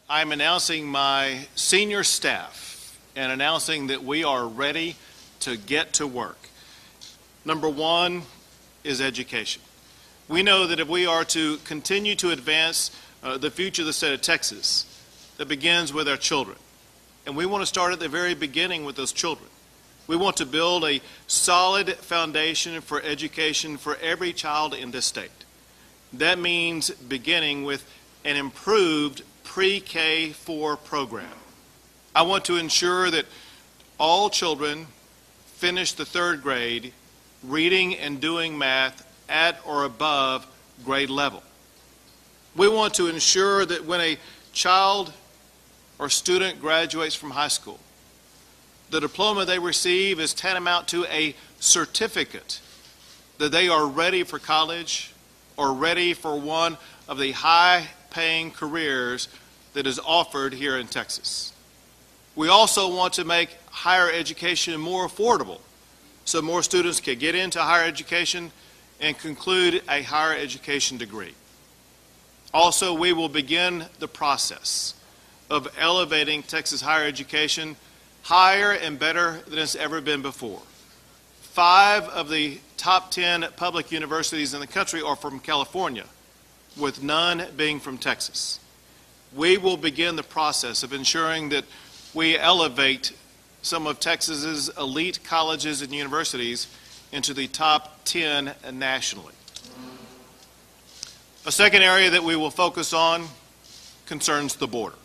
I'm announcing my senior staff and announcing that we are ready to get to work. Number one is education. We know that if we are to continue to advance the future of the state of Texas, that begins with our children. And we want to start at the very beginning with those children. We want to build a solid foundation for education for every child in this state. That means beginning with an improved pre-K-4 program. I want to ensure that all children finish the third grade reading and doing math at or above grade level. We want to ensure that when a child or student graduates from high school, the diploma they receive is tantamount to a certificate that they are ready for college or ready for one of the high-paying careers that is offered here in Texas. We also want to make higher education more affordable so more students can get into higher education and conclude a higher education degree. Also, we will begin the process of elevating Texas higher education higher and better than it's ever been before. 5 of the top 10 public universities in the country are from California, with none being from Texas. We will begin the process of ensuring that we elevate some of Texas's elite colleges and universities into the top 10 nationally. A second area that we will focus on concerns the border.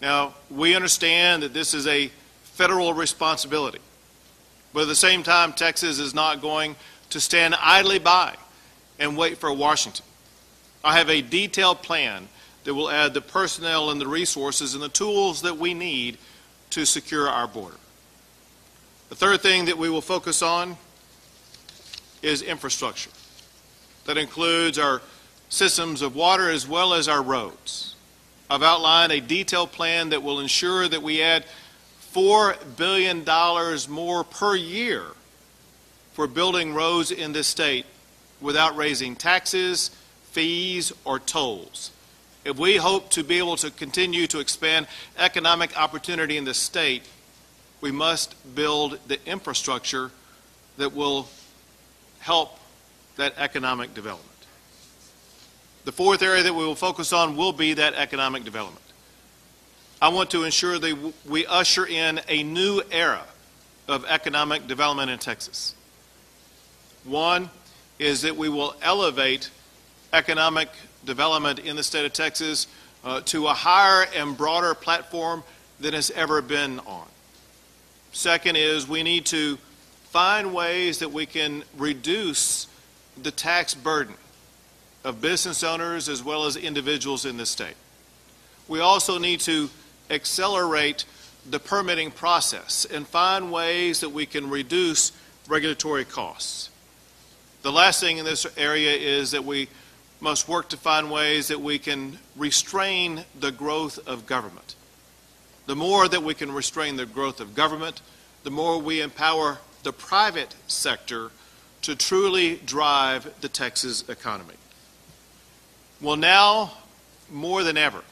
Now, we understand that this is a federal responsibility, but at the same time, Texas is not going to stand idly by and wait for Washington. I have a detailed plan that will add the personnel and the resources and the tools that we need to secure our border. The third thing that we will focus on is infrastructure. That includes our systems of water as well as our roads. I've outlined a detailed plan that will ensure that we add $4 billion more per year for building roads in this state without raising taxes, fees, or tolls. If we hope to be able to continue to expand economic opportunity in this state, we must build the infrastructure that will help that economic development. The fourth area that we will focus on will be that economic development. I want to ensure that we usher in a new era of economic development in Texas. One is that we will elevate economic development in the state of Texas to a higher and broader platform than it's ever been on. Second is we need to find ways that we can reduce the tax burden of business owners as well as individuals in this state. We also need to accelerate the permitting process and find ways that we can reduce regulatory costs. The last thing in this area is that we must work to find ways that we can restrain the growth of government. The more that we can restrain the growth of government, the more we empower the private sector to truly drive the Texas economy. Well, now, more than ever,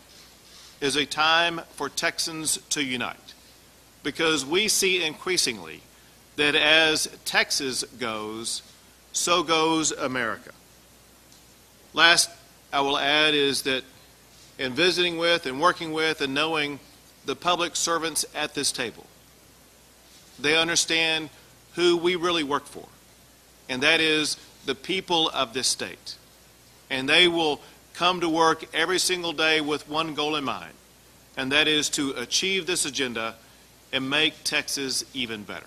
is a time for Texans to unite, because we see increasingly that as Texas goes, so goes America. Last, I will add is that in visiting with and working with and knowing the public servants at this table, they understand who we really work for, and that is the people of this state. And they will come to work every single day with one goal in mind, and that is to achieve this agenda and make Texas even better.